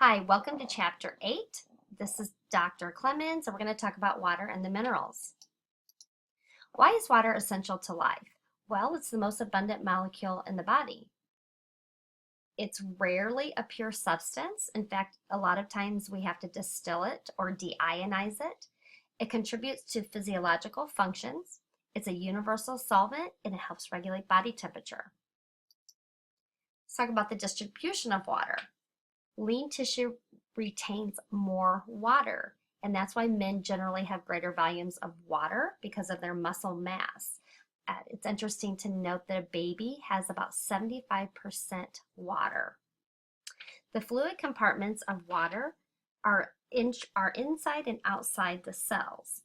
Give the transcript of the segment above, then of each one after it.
Hi, welcome to Chapter 8. This is Dr. Clemens, and we're going to talk about water and the minerals. Why is water essential to life? Well, it's the most abundant molecule in the body. It's rarely a pure substance. In fact, a lot of times we have to distill it or deionize it. It contributes to physiological functions. It's a universal solvent, and it helps regulate body temperature. Let's talk about the distribution of water. Lean tissue retains more water, and that's why men generally have greater volumes of water because of their muscle mass. It's interesting to note that a baby has about 75% water. The fluid compartments of water are inside and outside the cells.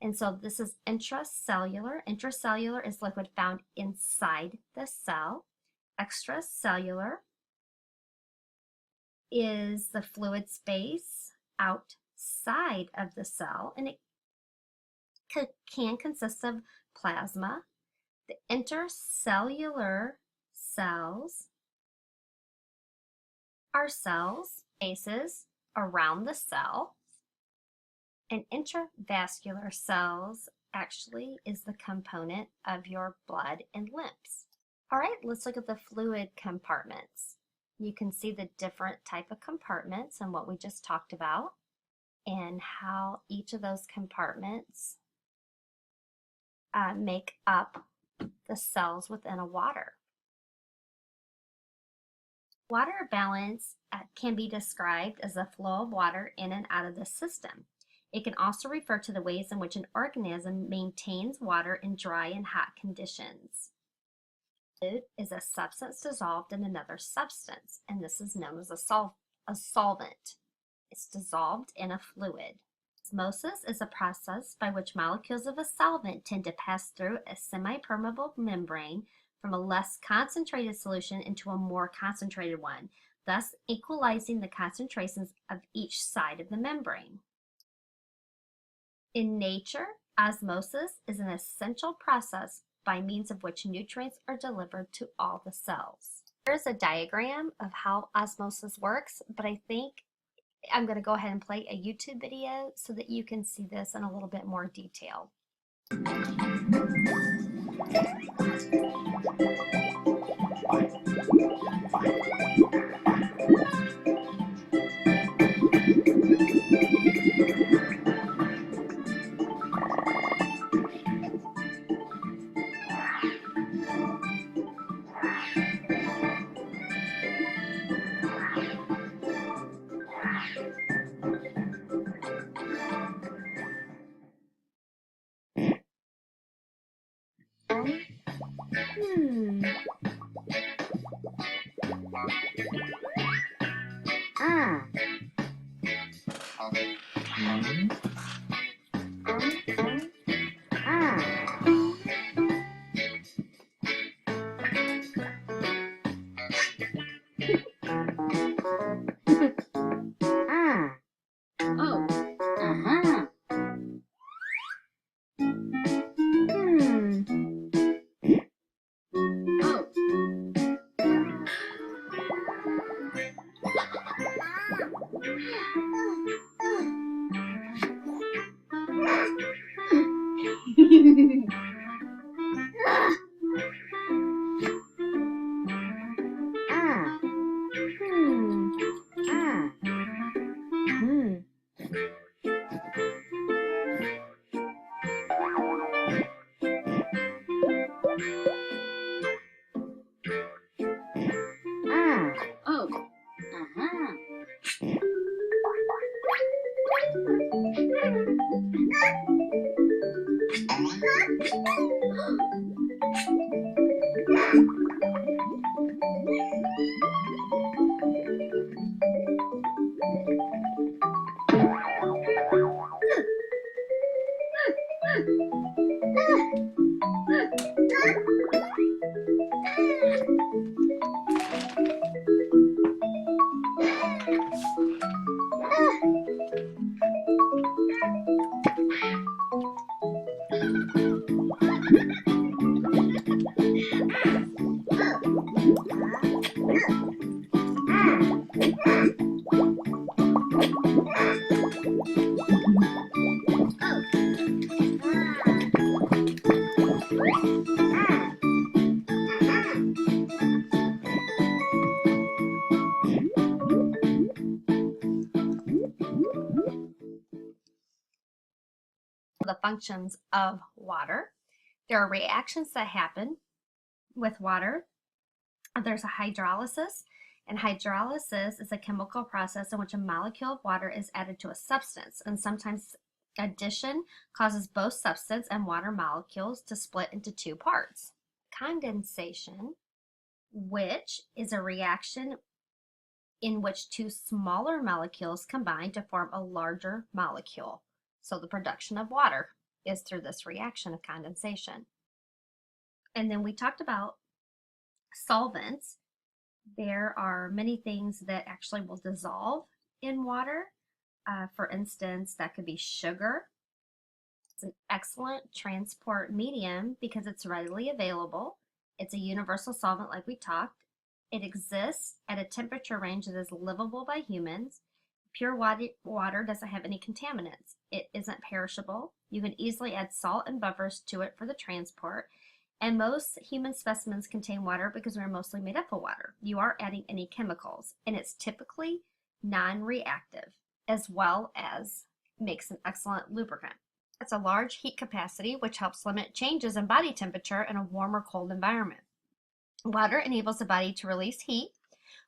And so this is intracellular. Intracellular is liquid found inside the cell. Extracellular is the fluid space outside of the cell, and it can consist of plasma. The intercellular cells are cells, spaces around the cell, and intravascular cells actually is the component of your blood and lymph. All right, let's look at the fluid compartments. You can see the different type of compartments and what we just talked about and how each of those compartments make up the cells within a water. Water balance can be described as the flow of water in and out of the system. It can also refer to the ways in which an organism maintains water in dry and hot conditions. Fluid is a substance dissolved in another substance, and this is known as a solvent. It's dissolved in a fluid. Osmosis is a process by which molecules of a solvent tend to pass through a semi-permeable membrane from a less concentrated solution into a more concentrated one, thus equalizing the concentrations of each side of the membrane. In nature, osmosis is an essential process by means of which nutrients are delivered to all the cells. Here's a diagram of how osmosis works, but I think I'm going to go ahead and play a YouTube video so that you can see this in a little bit more detail. functions of water. There are reactions that happen with water. There's a hydrolysis, and hydrolysis is a chemical process in which a molecule of water is added to a substance, and sometimes addition causes both substance and water molecules to split into two parts. Condensation, which is a reaction in which two smaller molecules combine to form a larger molecule. So the production of water is through this reaction of condensation. And then we talked about solvents. There are many things that actually will dissolve in water. For instance, that could be sugar. It's an excellent transport medium because it's readily available. It's a universal solvent like we talked. It exists at a temperature range that is livable by humans. Pure water doesn't have any contaminants. It isn't perishable. You can easily add salt and buffers to it for the transport. And most human specimens contain water because we're mostly made up of water. You aren't adding any chemicals, and it's typically non-reactive, as well as makes an excellent lubricant. It's a large heat capacity, which helps limit changes in body temperature in a warm or cold environment. Water enables the body to release heat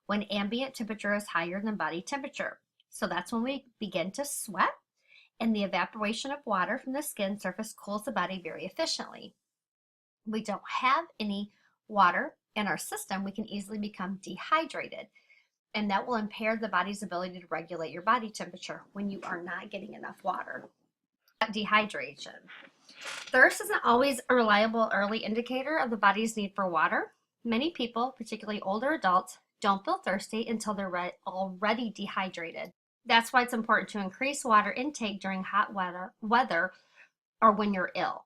when ambient temperature is higher than body temperature. So that's when we begin to sweat, and the evaporation of water from the skin surface cools the body very efficiently. We don't have any water in our system, we can easily become dehydrated, and that will impair the body's ability to regulate your body temperature when you are not getting enough water. Dehydration. Thirst isn't always a reliable early indicator of the body's need for water. Many people, particularly older adults, don't feel thirsty until they're already dehydrated. That's why it's important to increase water intake during hot weather or when you're ill.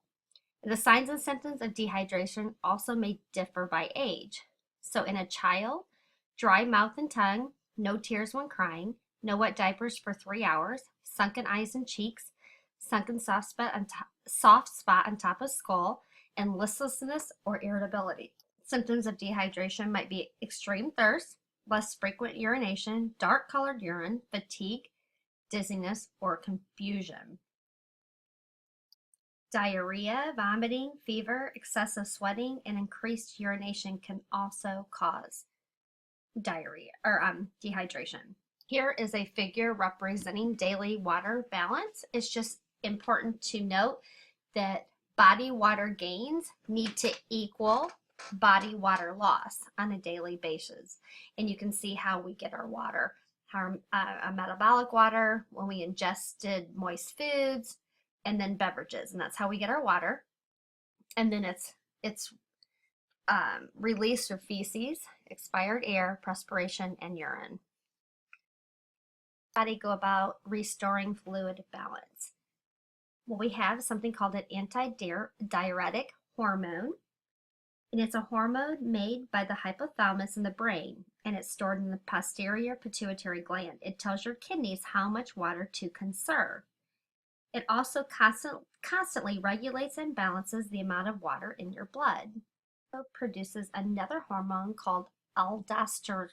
The signs and symptoms of dehydration also may differ by age. So in a child, dry mouth and tongue, no tears when crying, no wet diapers for 3 hours, sunken eyes and cheeks, sunken soft spot on top of skull, and listlessness or irritability. Symptoms of dehydration might be extreme thirst, less frequent urination, dark colored urine, fatigue, dizziness, or confusion. Diarrhea, vomiting, fever, excessive sweating, and increased urination can also cause diarrhea or dehydration. Here is a figure representing daily water balance. It's just important to note that body water gains need to equal body water loss on a daily basis. And you can see how we get our water, our metabolic water, when we ingested moist foods, and then beverages, and that's how we get our water. And then it's released through feces, expired air, perspiration, and urine. How do you go about restoring fluid balance? Well, we have something called an antidiuretic hormone, and it's a hormone made by the hypothalamus in the brain, and it's stored in the posterior pituitary gland. It tells your kidneys how much water to conserve. It also constantly regulates and balances the amount of water in your blood. It produces another hormone called aldosterone.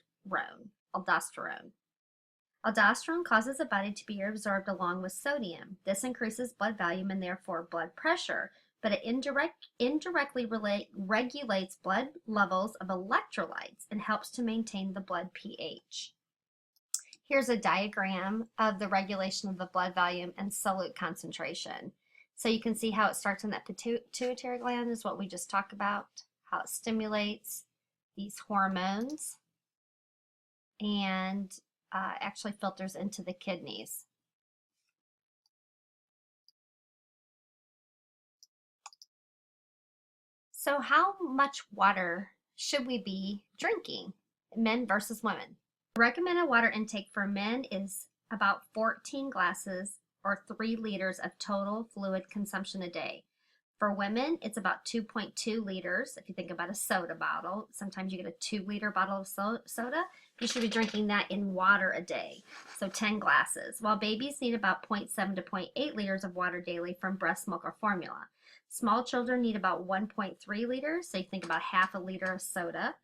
Aldosterone causes the body to be absorbed along with sodium. This increases blood volume and therefore blood pressure, but it indirectly regulates blood levels of electrolytes and helps to maintain the blood pH. Here's a diagram of the regulation of the blood volume and solute concentration. So you can see how it starts in that pituitary gland is what we just talked about, how it stimulates these hormones and actually filters into the kidneys. So how much water should we be drinking, men versus women? The recommended water intake for men is about 14 glasses or 3 liters of total fluid consumption a day. For women, it's about 2.2 liters. If you think about a soda bottle, sometimes you get a 2-liter bottle of soda. You should be drinking that in water a day, so 10 glasses. While babies need about 0.7 to 0.8 liters of water daily from breast milk or formula. Small children need about 1.3 liters, so you think about half a liter of soda,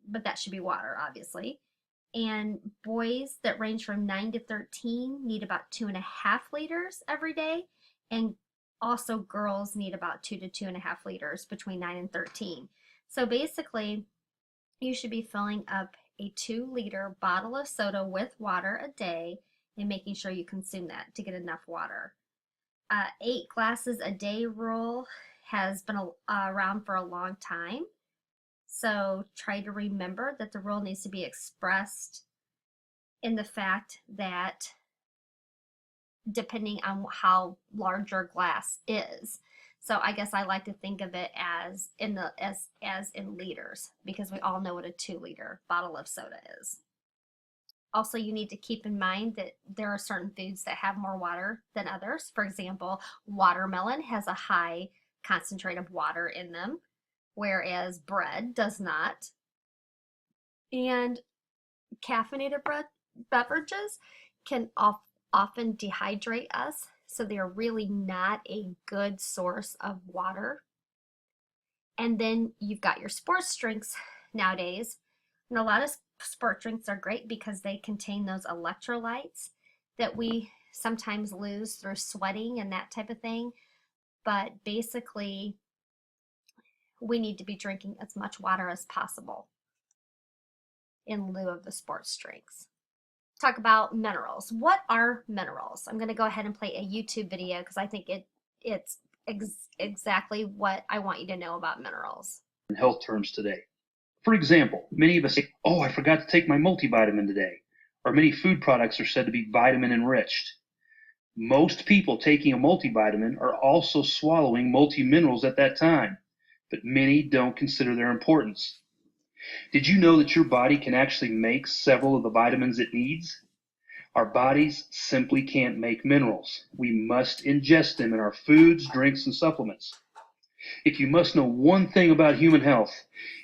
but that should be water, obviously. And boys that range from 9 to 13 need about 2.5 liters every day, and Also, girls need about 2 to 2.5 liters between 9 and 13. So basically, you should be filling up a 2-liter bottle of soda with water a day and making sure you consume that to get enough water. 8 glasses a day rule has been around for a long time. So try to remember that the rule needs to be expressed in the fact that depending on how large your glass is. So I guess I like to think of it as in liters, because we all know what a 2-liter bottle of soda is. Also, you need to keep in mind that there are certain foods that have more water than others. For example, watermelon has a high concentrate of water in them, whereas bread does not. And caffeinated beverages can often dehydrate us, so they're really not a good source of water. And then you've got your sports drinks nowadays, and a lot of sport drinks are great because they contain those electrolytes that we sometimes lose through sweating and that type of thing. But basically, we need to be drinking as much water as possible in lieu of the sports drinks. Talk about minerals. What are minerals? I'm going to go ahead and play a YouTube video because I think it's exactly what I want you to know about minerals. In health terms today. For example, many of us say, oh, I forgot to take my multivitamin today, or many food products are said to be vitamin enriched. Most people taking a multivitamin are also swallowing multiminerals at that time, but many don't consider their importance. Did you know that your body can actually make several of the vitamins it needs? Our bodies simply can't make minerals. We must ingest them in our foods, drinks, and supplements. If you must know one thing about human health,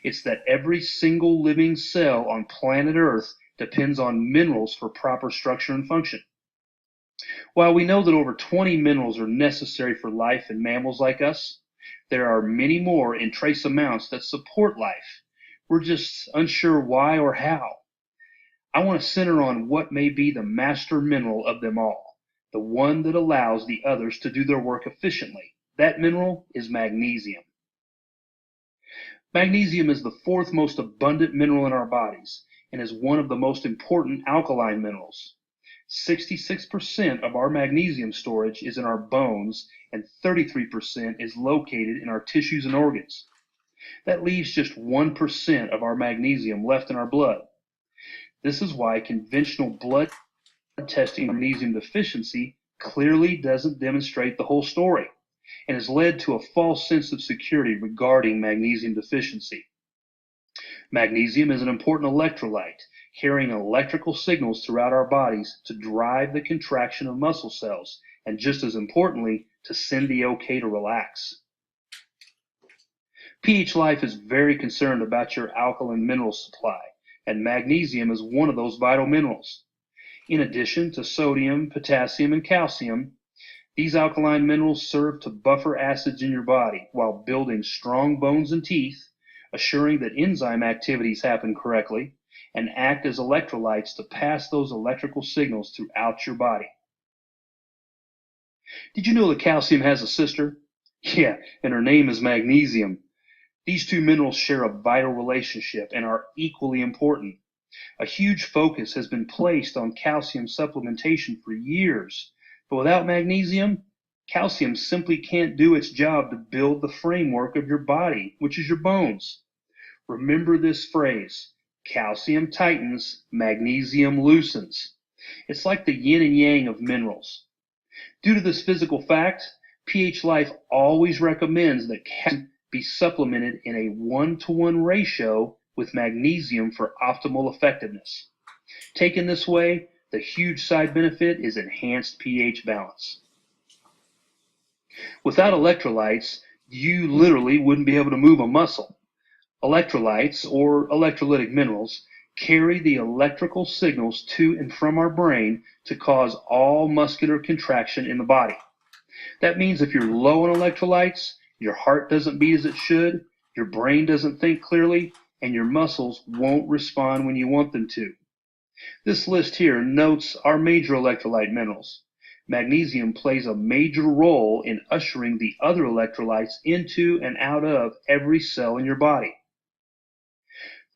it's that every single living cell on planet Earth depends on minerals for proper structure and function. While we know that over 20 minerals are necessary for life in mammals like us, there are many more in trace amounts that support life. We're just unsure why or how. I want to center on what may be the master mineral of them all, the one that allows the others to do their work efficiently. That mineral is magnesium. Magnesium is the 4th most abundant mineral in our bodies and is one of the most important alkaline minerals. 66% of our magnesium storage is in our bones and 33% is located in our tissues and organs. That leaves just 1% of our magnesium left in our blood. This is why conventional blood testing for magnesium deficiency clearly doesn't demonstrate the whole story and has led to a false sense of security regarding magnesium deficiency. Magnesium is an important electrolyte, carrying electrical signals throughout our bodies to drive the contraction of muscle cells, and just as importantly, to send the okay to relax. pH Life is very concerned about your alkaline mineral supply, and magnesium is one of those vital minerals. In addition to sodium, potassium, and calcium, these alkaline minerals serve to buffer acids in your body while building strong bones and teeth, assuring that enzyme activities happen correctly, and act as electrolytes to pass those electrical signals throughout your body. Did you know that calcium has a sister? Yeah, and her name is magnesium. These two minerals share a vital relationship and are equally important. A huge focus has been placed on calcium supplementation for years, but without magnesium, calcium simply can't do its job to build the framework of your body, which is your bones. Remember this phrase: calcium tightens, magnesium loosens. It's like the yin and yang of minerals. Due to this physical fact, pH Life always recommends that calcium be supplemented in a 1-to-1 ratio with magnesium for optimal effectiveness. Taken this way, the huge side benefit is enhanced pH balance. Without electrolytes, you literally wouldn't be able to move a muscle. Electrolytes, or electrolytic minerals, carry the electrical signals to and from our brain to cause all muscular contraction in the body. That means if you're low on electrolytes, your heart doesn't beat as it should, your brain doesn't think clearly, and your muscles won't respond when you want them to. This list here notes our major electrolyte minerals: Magnesium plays a major role in ushering the other electrolytes into and out of every cell in your body.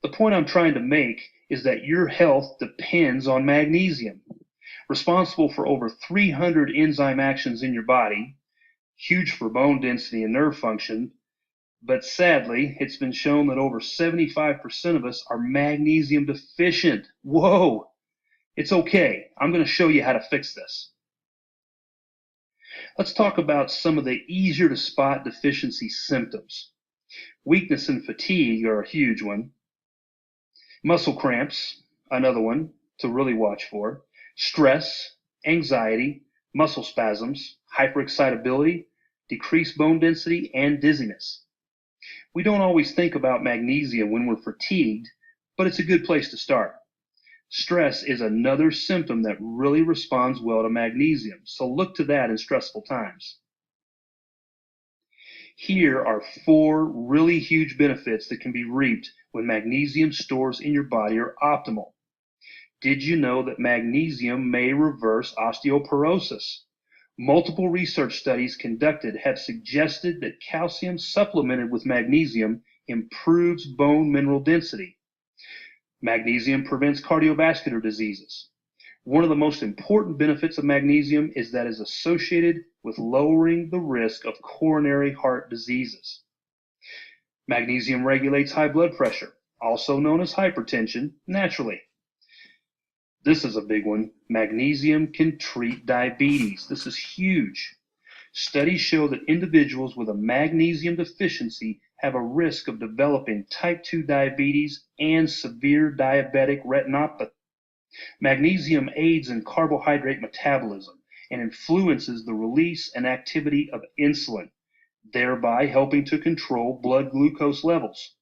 The point I'm trying to make is that your health depends on magnesium, responsible for over 300 enzyme actions in your body, huge for bone density and nerve function, but sadly, it's been shown that over 75% of us are magnesium deficient. Whoa! It's okay. I'm going to show you how to fix this. Let's talk about some of the easier to spot deficiency symptoms. Weakness and fatigue are a huge one. Muscle cramps, another one to really watch for. Stress, anxiety, muscle spasms, hyperexcitability, decreased bone density, and dizziness. We don't always think about magnesium when we're fatigued, but it's a good place to start. Stress is another symptom that really responds well to magnesium, so look to that in stressful times. Here are 4 really huge benefits that can be reaped when magnesium stores in your body are optimal. Did you know that magnesium may reverse osteoporosis? Multiple research studies conducted have suggested that calcium supplemented with magnesium improves bone mineral density. Magnesium prevents cardiovascular diseases. One of the most important benefits of magnesium is that it is associated with lowering the risk of coronary heart diseases. Magnesium regulates high blood pressure, also known as hypertension, naturally. This is a big one. Magnesium can treat diabetes. This is huge. Studies show that individuals with a magnesium deficiency have a risk of developing type 2 diabetes and severe diabetic retinopathy. Magnesium aids in carbohydrate metabolism and influences the release and activity of insulin, thereby helping to control blood glucose levels.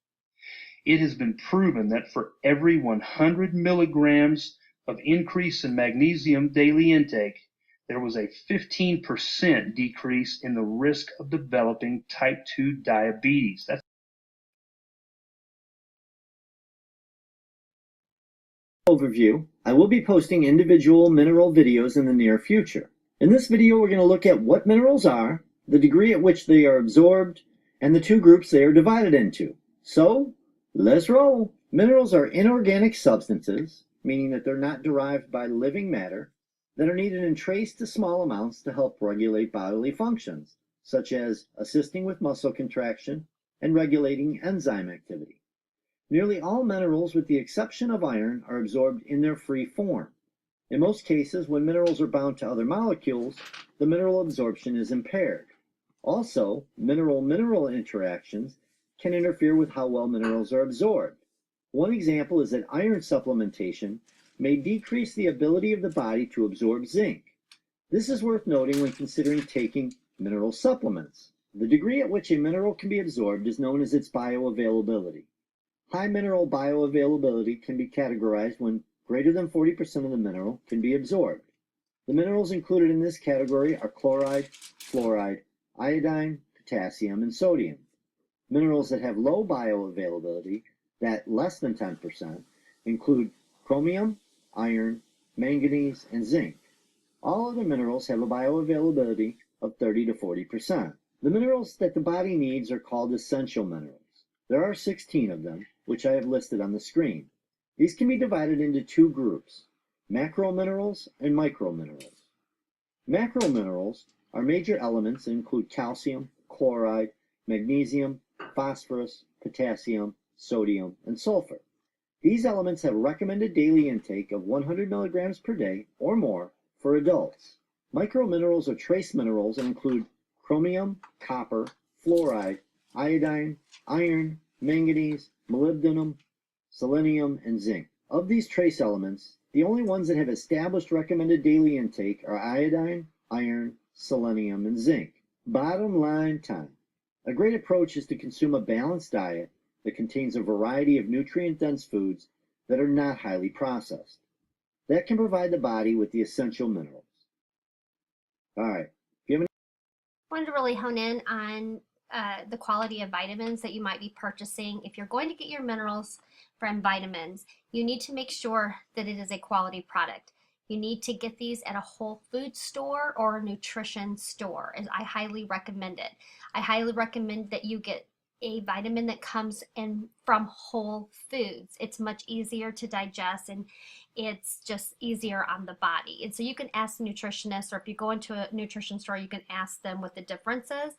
It has been proven that for every 100 milligrams of increase in magnesium daily intake, there was a 15% decrease in the risk of developing type 2 diabetes. That's overview. I will be posting individual mineral videos in the near future. In this video, we're going to look at what minerals are, the degree at which they are absorbed, and the 2 groups they are divided into. So, let's roll. Minerals are inorganic substances, meaning that they're not derived by living matter, that are needed in trace to small amounts to help regulate bodily functions, such as assisting with muscle contraction and regulating enzyme activity. Nearly all minerals, with the exception of iron, are absorbed in their free form. In most cases, when minerals are bound to other molecules, the mineral absorption is impaired. Also, mineral-mineral interactions can interfere with how well minerals are absorbed. One example is that iron supplementation may decrease the ability of the body to absorb zinc. This is worth noting when considering taking mineral supplements. The degree at which a mineral can be absorbed is known as its bioavailability. High mineral bioavailability can be categorized when greater than 40% of the mineral can be absorbed. The minerals included in this category are chloride, fluoride, iodine, potassium, and sodium. Minerals that have low bioavailability, that less than 10%, include chromium, iron, manganese, and zinc. All other minerals have a bioavailability of 30 to 40%. The minerals that the body needs are called essential minerals. There are 16 of them, which I have listed on the screen. These can be divided into 2 groups, macrominerals and microminerals. Macrominerals are major elements that include calcium, chloride, magnesium, phosphorus, potassium, sodium, and sulfur. These elements have a recommended daily intake of 100 milligrams per day or more for adults. Microminerals are trace minerals and include chromium, copper, fluoride, iodine, iron, manganese, molybdenum, selenium, and zinc. Of these trace elements, the only ones that have established recommended daily intake are iodine, iron, selenium, and zinc. Bottom line time. A great approach is to consume a balanced diet that contains a variety of nutrient-dense foods that are not highly processed. That can provide the body with the essential minerals. All right. If you have any Wanted to really hone in on the quality of vitamins that you might be purchasing. If you're going to get your minerals from vitamins, you need to make sure that it is a quality product. You need to get these at a whole food store or a nutrition store. I highly recommend it. I highly recommend that you get a vitamin that comes in from whole foods. It's much easier to digest and it's just easier on the body. And so you can ask the nutritionist, or if you go into a nutrition store, you can ask them what the difference is.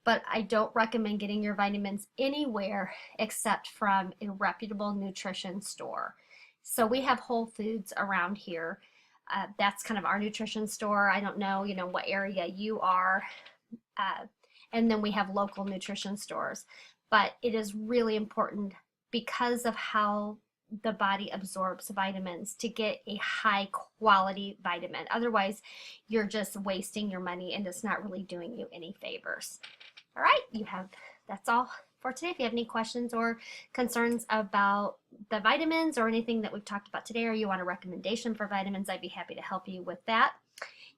But I don't recommend getting your vitamins anywhere except from a reputable nutrition store. So we have Whole Foods around here. That's kind of our nutrition store. I don't know, what area you are. And then we have local nutrition stores. But it is really important because of how the body absorbs vitamins to get a high quality vitamin. Otherwise, you're just wasting your money and it's not really doing you any favors. All right, that's all for today. If you have any questions or concerns about the vitamins or anything that we've talked about today, or you want a recommendation for vitamins, I'd be happy to help you with that.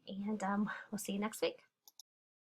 And we'll see you next week.